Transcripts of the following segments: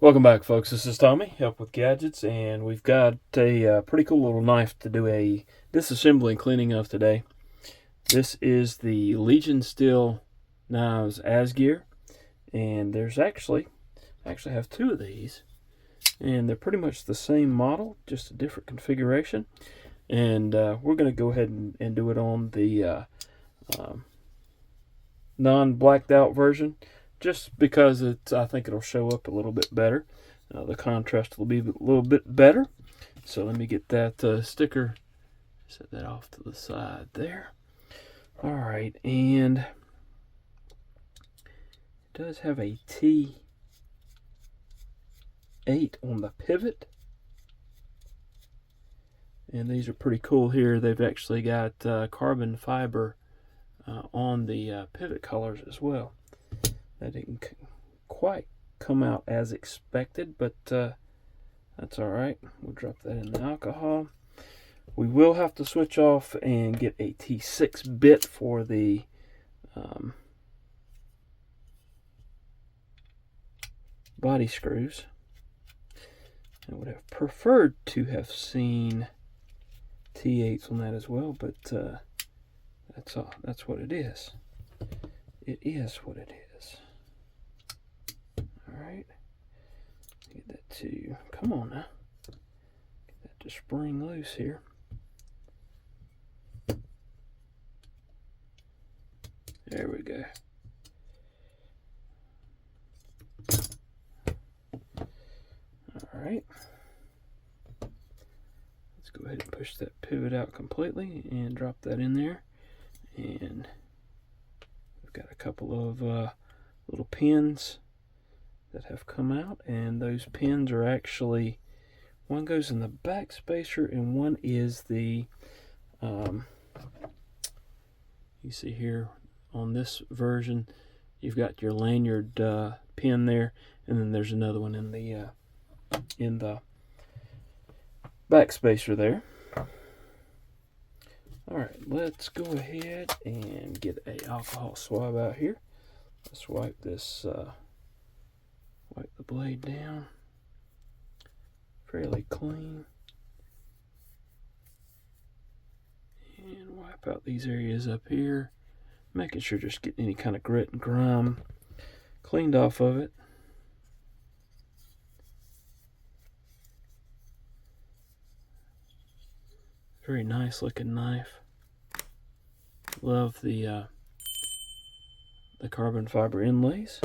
Welcome back, folks. This is Tommy, Help with Gadgets, and we've got a pretty cool little knife to do a disassembly and cleaning of today. This is the Legion Steel Knives Asgeir, and there's actually have two of these, and they're pretty much the same model, just a different configuration. And we're going to go ahead and do it on the non-blacked out version, just because I think it'll show up a little bit better. The contrast will be a little bit better. So let me get that sticker, set that off to the side there. All right, and it does have a T8 on the pivot. And these are pretty cool here. They've actually got carbon fiber on the pivot collars as well. That didn't quite come out as expected, but that's all right. We'll drop that in the alcohol. We will have to switch off and get a T6 bit for the body screws. I would have preferred to have seen T8s on that as well, but that's all. That's what it is. It is what it is. All right. Get that to come on now. Get that to spring loose here. There we go. All right. Let's go ahead and push that pivot out completely and drop that in there. And we've got a couple of little pins that have come out, and those pins are actually, one goes in the back spacer and one is the you see here on this version you've got your lanyard pin there, and then there's another one in the back spacer there. All right, let's go ahead and get a alcohol swab out here. Let's wipe this wipe the blade down fairly clean and wipe out these areas up here, making sure just getting any kind of grit and grime cleaned off of it. Very nice looking knife. Love the carbon fiber inlays.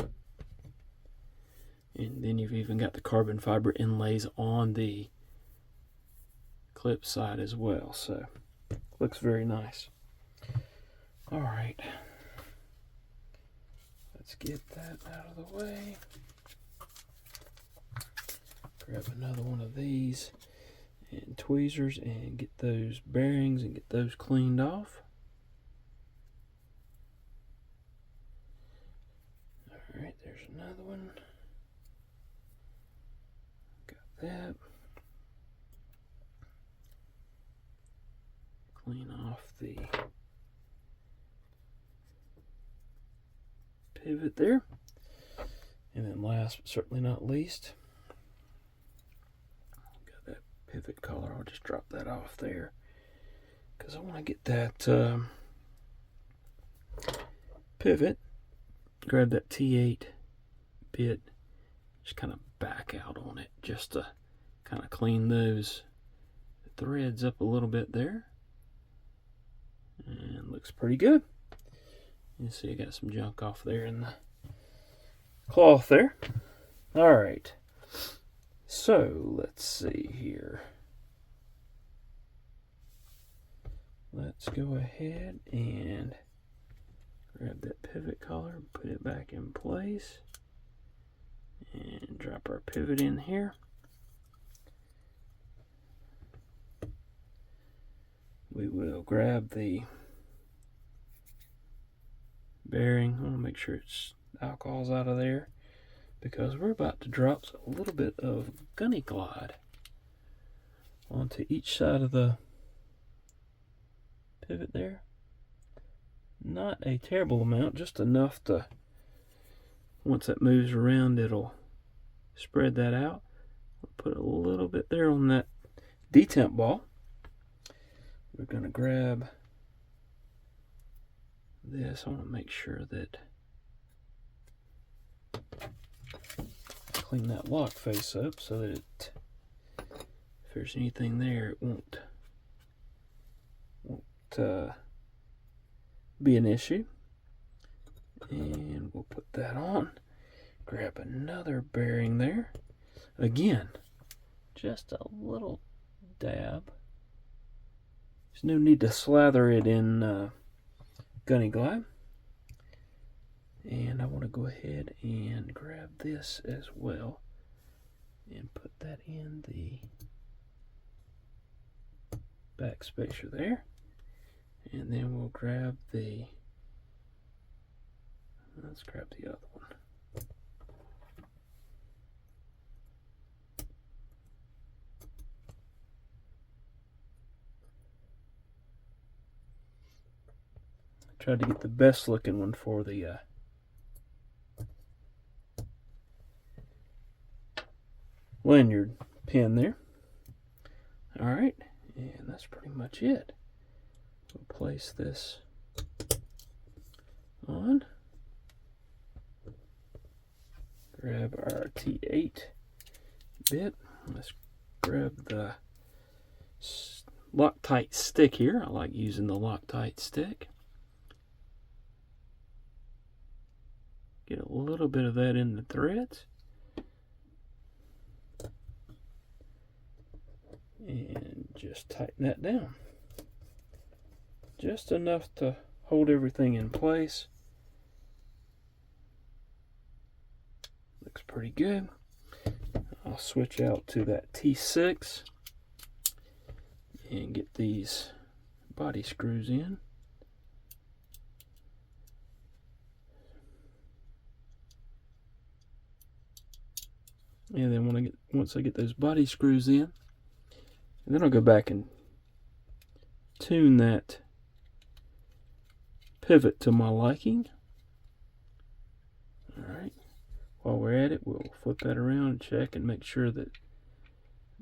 And then you've even got the carbon fiber inlays on the clip side as well. So looks very nice. All right. Let's get that out of the way. Grab another one of these and tweezers and get those bearings and get those cleaned off. All right, there's another one. Got that. Clean off the pivot there. And then last but certainly not least, got that pivot collar. I'll just drop that off there because I want to get that pivot, grab that T8 bit, just kind of back out on it just to kind of clean those threads up a little bit there. And looks pretty good. You see I got some junk off there in the cloth there. All right. So let's see here. Let's go ahead and grab that pivot collar and put it back in place. And drop our pivot in here. We will grab the bearing. I want to make sure it's alcohol's out of there because we're about to drop a little bit of gunny glide onto each side of the pivot there. Not a terrible amount, just enough to, once it moves around, it'll spread that out. We'll put a little bit there on that detemp ball. We're going to grab this. I want to make sure that clean that lock face up so that if there's anything there, it won't be an issue. And we'll put that on. Grab another bearing there. Again, just a little dab. There's no need to slather it in gunny glide. And I want to go ahead and grab this as well and put that in the back spacer there. And then we'll grab let's grab the other one. I tried to get the best looking one for the lanyard pin there. Alright, and that's pretty much it. We'll place this on. Grab our T8 bit. Let's grab the Loctite stick here. I like using the Loctite stick. Get a little bit of that in the threads. And just tighten that down. Just enough to hold everything in place. Looks pretty good. I'll switch out to that T6 and get these body screws in. And then once I get those body screws in, and then I'll go back and tune that pivot to my liking. Alright, while we're at it, we'll flip that around and check and make sure that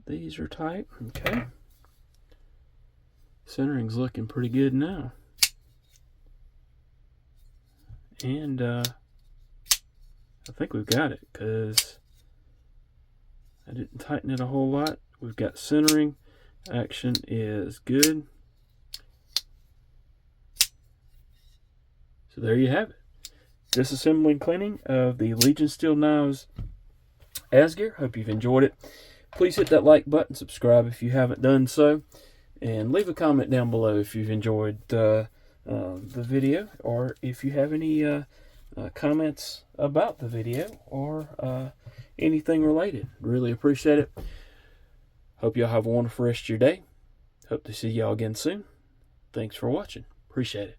these are tight. Okay, centering's looking pretty good now. And I think we've got it, because I didn't tighten it a whole lot. We've got centering. Action is good. So there you have it. Disassembly and cleaning of the Legion Steel Knives Asgeir. Hope you've enjoyed it. Please hit that like button, subscribe if you haven't done so, and leave a comment down below if you've enjoyed the video, or if you have any comments about the video or anything related. Really appreciate it. Hope y'all have a wonderful rest of your day. Hope to see y'all again soon. Thanks for watching. Appreciate it.